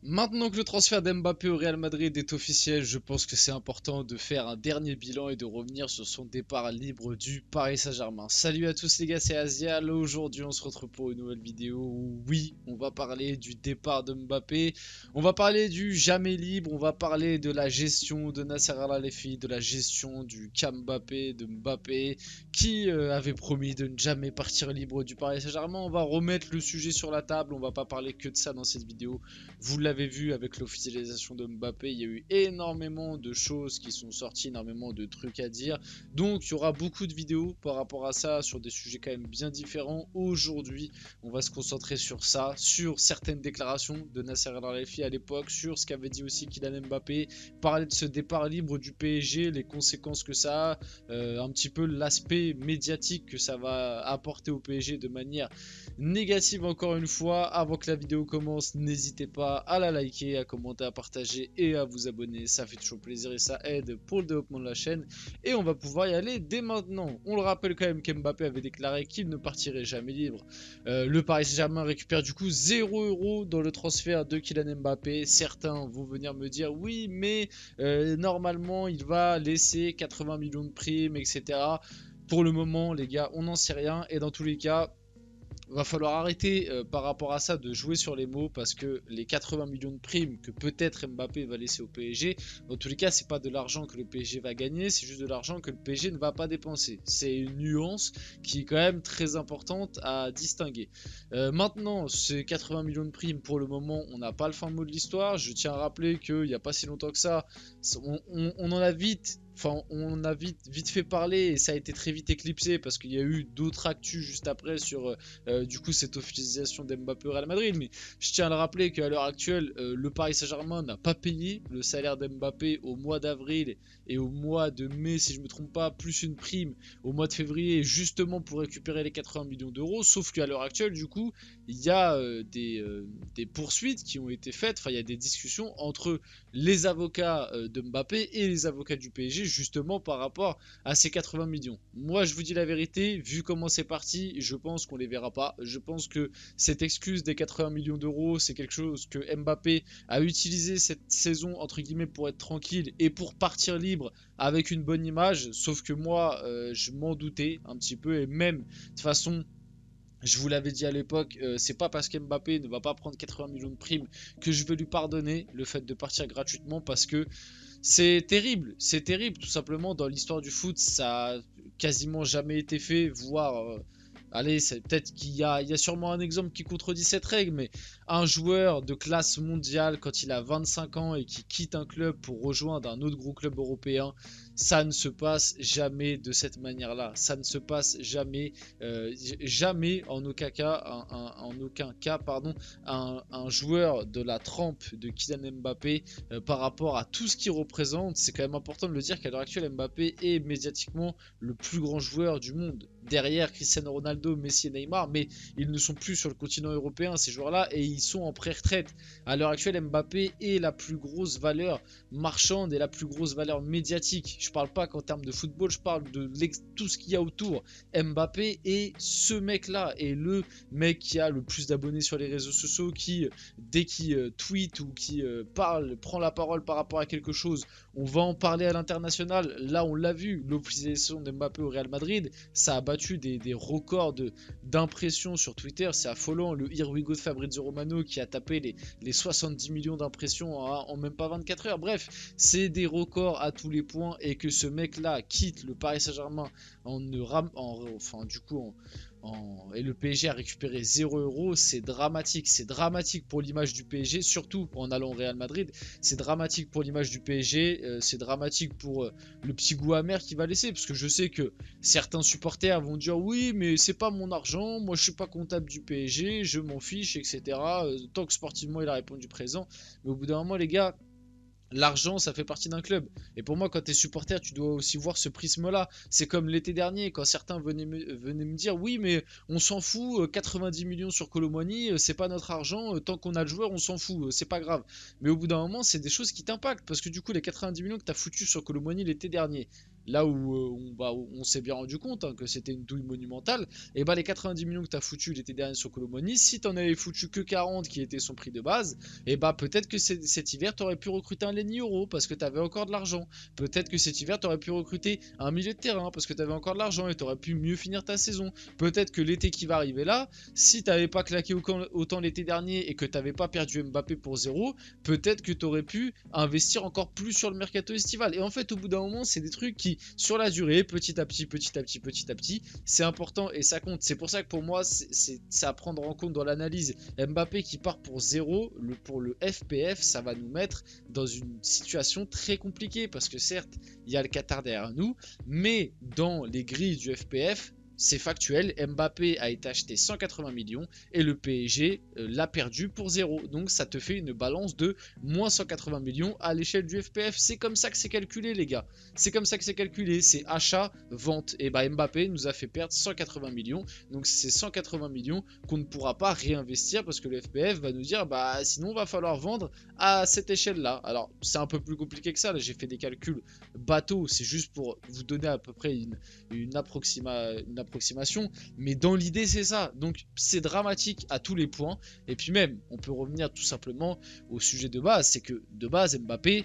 Maintenant que le transfert d'Mbappé au Real Madrid est officiel, je pense que c'est important de faire un dernier bilan et de revenir sur son départ libre du Paris Saint-Germain. Salut à tous les gars, c'est Azial. Aujourd'hui, on se retrouve pour une nouvelle vidéo où, oui, on va parler du départ de Mbappé, on va parler du jamais libre, on va parler de la gestion de Nasser Al-Khelaifi, de la gestion du cas Mbappé, de Mbappé, qui avait promis de ne jamais partir libre du Paris Saint-Germain. On va remettre le sujet sur la table, on va pas parler que de ça dans cette vidéo. Vous l'avez vu avec l'officialisation de Mbappé, il y a eu énormément de choses qui sont sorties, énormément de trucs à dire. Donc il y aura beaucoup de vidéos par rapport à ça, sur des sujets quand même bien différents. Aujourd'hui, on va se concentrer sur ça, sur certaines déclarations de Nasser Al-Khelaifi à l'époque, sur ce qu'avait dit aussi Kylian Mbappé, parler de ce départ libre du PSG, les conséquences que ça a, un petit peu l'aspect médiatique que ça va apporter au PSG de manière négative encore une fois. Avant que la vidéo commence, n'hésitez pas à la liker, à commenter, à partager et à vous abonner. Ça fait toujours plaisir et ça aide pour le développement de la chaîne. Et on va pouvoir y aller dès maintenant. On le rappelle quand même qu'Mbappé avait déclaré qu'il ne partirait jamais libre. Le Paris Saint-Germain récupère du coup 0 € dans le transfert de Kylian Mbappé. Certains vont venir me dire oui, mais normalement il va laisser 80 millions de primes, etc. Pour le moment, les gars, on n'en sait rien. Et dans tous les cas, va falloir arrêter par rapport à ça de jouer sur les mots, parce que les 80 millions de primes que peut-être Mbappé va laisser au PSG, dans tous les cas c'est pas de l'argent que le PSG va gagner, c'est juste de l'argent que le PSG ne va pas dépenser. C'est une nuance qui est quand même très importante à distinguer. Maintenant, ces 80 millions de primes, pour le moment on n'a pas le fin mot de l'histoire. Je tiens à rappeler qu'il n'y a pas si longtemps que ça, on en a vite. Enfin, on a vite fait parler et ça a été très vite éclipsé parce qu'il y a eu d'autres actus juste après sur du coup cette officialisation d'Mbappé au Real Madrid. Mais je tiens à le rappeler qu'à l'heure actuelle, le Paris Saint-Germain n'a pas payé le salaire d'Mbappé au mois d'avril et au mois de mai, si je ne me trompe pas, plus une prime au mois de février, justement pour récupérer les 80 millions d'euros. Sauf qu'à l'heure actuelle, du coup, il y a des poursuites qui ont été faites, enfin il y a des discussions entre les avocats de Mbappé et les avocats du PSG, justement par rapport à ces 80 millions. Moi, je vous dis la vérité, vu comment c'est parti, je pense qu'on les verra pas. Je pense que cette excuse des 80 millions d'euros, c'est quelque chose que Mbappé a utilisé cette saison, entre guillemets, pour être tranquille et pour partir libre avec une bonne image. Sauf que moi, je m'en doutais un petit peu, et même, de toute façon, je vous l'avais dit à l'époque, c'est pas parce qu'Mbappé ne va pas prendre 80 millions de primes que je vais lui pardonner le fait de partir gratuitement, parce que c'est terrible tout simplement. Dans l'histoire du foot, ça a quasiment jamais été fait, voire allez, c'est peut-être il y a sûrement un exemple qui contredit cette règle, mais un joueur de classe mondiale quand il a 25 ans et qui quitte un club pour rejoindre un autre gros club européen, ça ne se passe jamais de cette manière-là. Ça ne se passe jamais, jamais en aucun cas, en aucun cas, pardon, un joueur de la trempe de Kylian Mbappé par rapport à tout ce qu'il représente. C'est quand même important de le dire qu'à l'heure actuelle, Mbappé est médiatiquement le plus grand joueur du monde, derrière Cristiano Ronaldo, Messi et Neymar, mais ils ne sont plus sur le continent européen, ces joueurs-là, et ils sont en pré-retraite. À l'heure actuelle, Mbappé est la plus grosse valeur marchande et la plus grosse valeur médiatique. Je parle pas qu'en termes de football, je parle de tout ce qu'il y a autour. Mbappé est ce mec-là, et le mec qui a le plus d'abonnés sur les réseaux sociaux, qui, dès qu'il tweet ou qui parle, prend la parole par rapport à quelque chose, on va en parler à l'international. Là, on l'a vu, l'officialisation d'Mbappé au Real Madrid, ça a battu des records d'impressions sur Twitter. C'est affolant. Le Here We Go de Fabrizio Romano qui a tapé les 70 millions d'impressions en même pas 24 heures. Bref, c'est des records à tous les points, et que ce mec-là quitte le Paris Saint-Germain enfin, du coup, et le PSG a récupéré 0 €, c'est dramatique. C'est dramatique pour l'image du PSG, surtout en allant au Real Madrid. C'est dramatique pour l'image du PSG, c'est dramatique pour le petit goût amer qu'il va laisser, parce que je sais que certains supporters vont dire oui, mais c'est pas mon argent, moi je suis pas comptable du PSG, je m'en fiche, etc. Tant que sportivement il a répondu présent. Mais au bout d'un moment, les gars, l'argent, ça fait partie d'un club. Et pour moi, quand tu es supporter, tu dois aussi voir ce prisme-là. C'est comme l'été dernier, quand certains venaient me dire oui, mais on s'en fout, 90 millions sur Colomani, c'est pas notre argent, tant qu'on a le joueur, on s'en fout, c'est pas grave. Mais au bout d'un moment, c'est des choses qui t'impactent, parce que du coup, les 90 millions que tu as foutus sur Colomani l'été dernier, là où on s'est bien rendu compte hein, que c'était une douille monumentale, et bah les 90 millions que tu as foutu l'été dernier sur Colomoni, si t'en avais foutu que 40 qui était son prix de base, et bah peut-être que cet hiver tu aurais pu recruter un Lenny Euro parce que tu avais encore de l'argent. Peut-être que cet hiver tu aurais pu recruter un milieu de terrain parce que tu avais encore de l'argent et tu aurais pu mieux finir ta saison. Peut-être que l'été qui va arriver là, si tu n'avais pas claqué autant l'été dernier et que tu n'avais pas perdu Mbappé pour zéro, peut-être que tu aurais pu investir encore plus sur le mercato estival. Et en fait, au bout d'un moment, c'est des trucs qui, sur la durée, petit à petit, c'est important et ça compte. C'est pour ça que pour moi, c'est à prendre en compte dans l'analyse. Mbappé qui part pour zéro, pour le FPF, ça va nous mettre dans une situation très compliquée parce que certes, il y a le Qatar derrière nous, mais dans les grilles du FPF, c'est factuel, Mbappé a été acheté 180 millions et le PSG l'a perdu pour 0. Donc ça te fait une balance de moins 180 millions à l'échelle du FPF. C'est comme ça que c'est calculé les gars. C'est comme ça que c'est calculé, c'est achat, vente. Et bah Mbappé nous a fait perdre 180 millions. Donc c'est 180 millions qu'on ne pourra pas réinvestir parce que le FPF va nous dire bah sinon va falloir vendre à cette échelle-là. Alors c'est un peu plus compliqué que ça, là j'ai fait des calculs bateaux, c'est juste pour vous donner à peu près une approximation, mais dans l'idée c'est ça, donc c'est dramatique à tous les points, et puis même on peut revenir tout simplement au sujet de base, c'est que de base Mbappé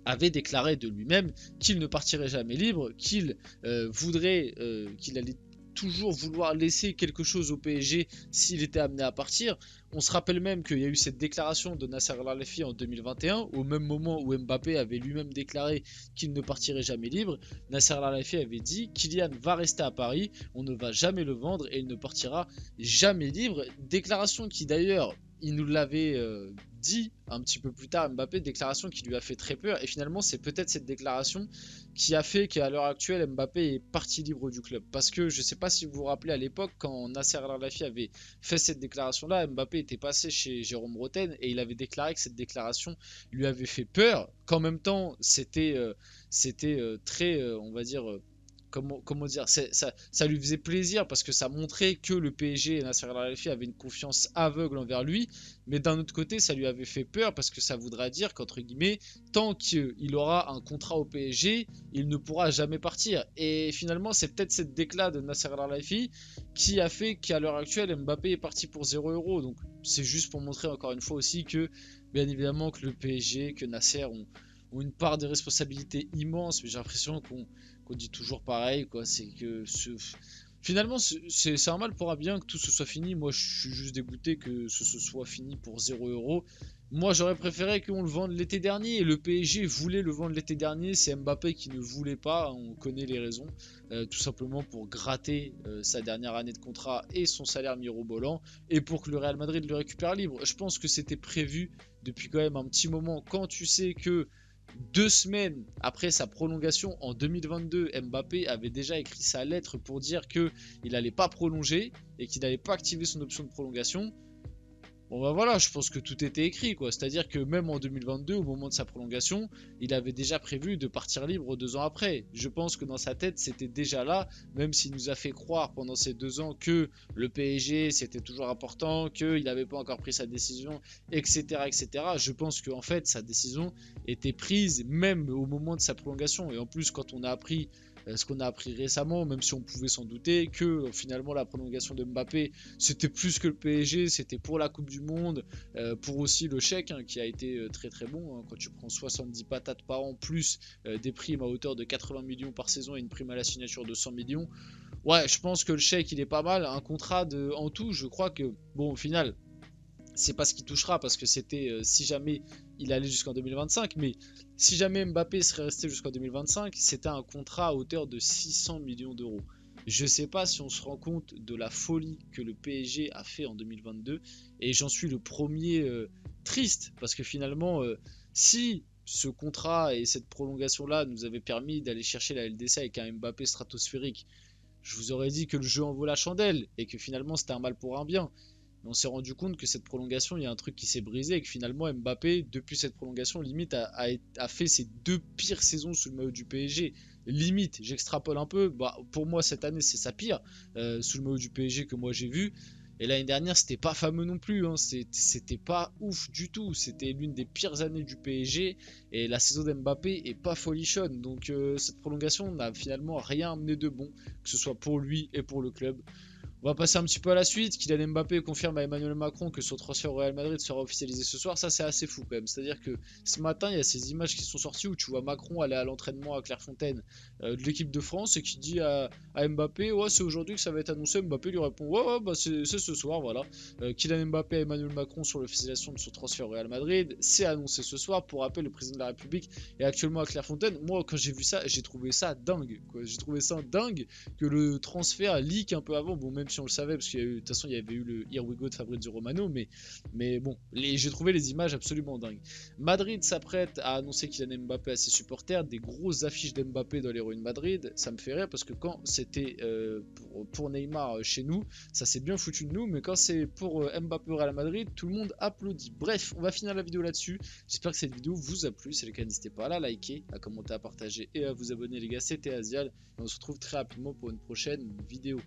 avait déclaré de lui-même qu'il ne partirait jamais libre, qu'il qu'il allait toujours vouloir laisser quelque chose au PSG s'il était amené à partir. On se rappelle même qu'il y a eu cette déclaration de Nasser Al-Khelaifi en 2021, au même moment où Mbappé avait lui-même déclaré qu'il ne partirait jamais libre. Nasser Al-Khelaifi avait dit Kylian va rester à Paris, on ne va jamais le vendre et il ne partira jamais libre. Déclaration qui d'ailleurs, il nous l'avait dit un petit peu plus tard, Mbappé, déclaration qui lui a fait très peur. Et finalement, c'est peut-être cette déclaration qui a fait qu'à l'heure actuelle, Mbappé est parti libre du club. Parce que je ne sais pas si vous vous rappelez à l'époque, quand Nasser Al-Khelaifi avait fait cette déclaration-là, Mbappé était passé chez Jérôme Roten et il avait déclaré que cette déclaration lui avait fait peur, qu'en même temps, c'était très, on va dire, comment dire, ça lui faisait plaisir parce que ça montrait que le PSG et Nasser Al-Khelaifi avaient une confiance aveugle envers lui, mais d'un autre côté ça lui avait fait peur parce que ça voudra dire qu'entre guillemets, tant qu'il aura un contrat au PSG, il ne pourra jamais partir. Et finalement c'est peut-être cette déclat de Nasser Al-Khelaifi qui a fait qu'à l'heure actuelle Mbappé est parti pour 0 €. Donc c'est juste pour montrer encore une fois aussi que bien évidemment que le PSG, que Nasser ont une part de responsabilité immense, mais j'ai l'impression qu'on dit toujours pareil, quoi. C'est que finalement, c'est un mal pour un bien que tout se soit fini. Moi, je suis juste dégoûté que ce soit fini pour 0 €. Moi, j'aurais préféré qu'on le vende l'été dernier. Et le PSG voulait le vendre l'été dernier. C'est Mbappé qui ne voulait pas. On connaît les raisons. Tout simplement pour gratter sa dernière année de contrat et son salaire mirobolant. Et pour que le Real Madrid le récupère libre. Je pense que c'était prévu depuis quand même un petit moment. Quand tu sais que 2 semaines après sa prolongation en 2022, Mbappé avait déjà écrit sa lettre pour dire qu'il n'allait pas prolonger et qu'il n'allait pas activer son option de prolongation. Bon bah voilà, je pense que tout était écrit quoi. C'est-à-dire que même en 2022, au moment de sa prolongation, il avait déjà prévu de partir libre 2 ans après. Je pense que dans sa tête, c'était déjà là, même s'il nous a fait croire pendant ces 2 ans que le PSG c'était toujours important, qu'il n'avait pas encore pris sa décision, etc., etc. Je pense qu'en fait, sa décision était prise même au moment de sa prolongation. Et en plus, quand on a appris ce qu'on a appris récemment, même si on pouvait s'en douter, que finalement la prolongation de Mbappé c'était plus que le PSG, c'était pour la Coupe du Monde, pour aussi le chèque hein, qui a été très très bon. Hein, quand tu prends 70 patates par an, plus des primes à hauteur de 80 millions par saison et une prime à la signature de 100 millions, ouais, je pense que le chèque il est pas mal. Un contrat en tout, je crois que, bon, au final, c'est pas ce qu'il touchera parce que c'était si jamais il allait jusqu'en 2025, mais si jamais Mbappé serait resté jusqu'en 2025, c'était un contrat à hauteur de 600 millions d'euros. Je sais pas si on se rend compte de la folie que le PSG a fait en 2022 et j'en suis le premier triste parce que finalement si ce contrat et cette prolongation là nous avaient permis d'aller chercher la LDC avec un Mbappé stratosphérique, je vous aurais dit que le jeu en vaut la chandelle et que finalement c'était un mal pour un bien. Mais on s'est rendu compte que cette prolongation, il y a un truc qui s'est brisé et que finalement Mbappé, depuis cette prolongation, limite a fait ses 2 pires saisons sous le maillot du PSG. Limite, j'extrapole un peu, bah, pour moi cette année c'est sa pire sous le maillot du PSG que moi j'ai vu. Et l'année dernière, c'était pas fameux non plus, hein. C'était pas ouf du tout. C'était l'une des pires années du PSG. Et la saison d'Mbappé est pas folichonne. Donc cette prolongation n'a finalement rien amené de bon, que ce soit pour lui et pour le club. On va passer un petit peu à la suite. Kylian Mbappé confirme à Emmanuel Macron que son transfert au Real Madrid sera officialisé ce soir. Ça, c'est assez fou quand même. C'est-à-dire que ce matin, il y a ces images qui sont sorties où tu vois Macron aller à l'entraînement à Clairefontaine de l'équipe de France et qui dit à Mbappé, ouais, c'est aujourd'hui que ça va être annoncé. Mbappé lui répond, ouais, ouais, bah, c'est ce soir, voilà. Kylian Mbappé et Emmanuel Macron sur l'officialisation de son transfert au Real Madrid. C'est annoncé ce soir. Pour rappel, le président de la République est actuellement à Clairefontaine. Moi, quand j'ai vu ça, j'ai trouvé ça dingue, quoi. J'ai trouvé ça dingue que le transfert leak un peu avant. Bon, même si on le savait, parce qu'il y a eu, de toute façon, il y avait eu le Here We Go de Fabrizio Romano, mais bon, j'ai trouvé les images absolument dingues. Madrid s'apprête à annoncer Kylian Mbappé à ses supporters, des grosses affiches d'Mbappé dans les rues de Madrid. Ça me fait rire parce que quand c'était pour Neymar chez nous, ça s'est bien foutu de nous, mais quand c'est pour Mbappé au Real Madrid, tout le monde applaudit. Bref, on va finir la vidéo là-dessus. J'espère que cette vidéo vous a plu. Si c'est le cas, n'hésitez pas à la liker, à commenter, à partager et à vous abonner, les gars. C'était Asial et on se retrouve très rapidement pour une prochaine vidéo.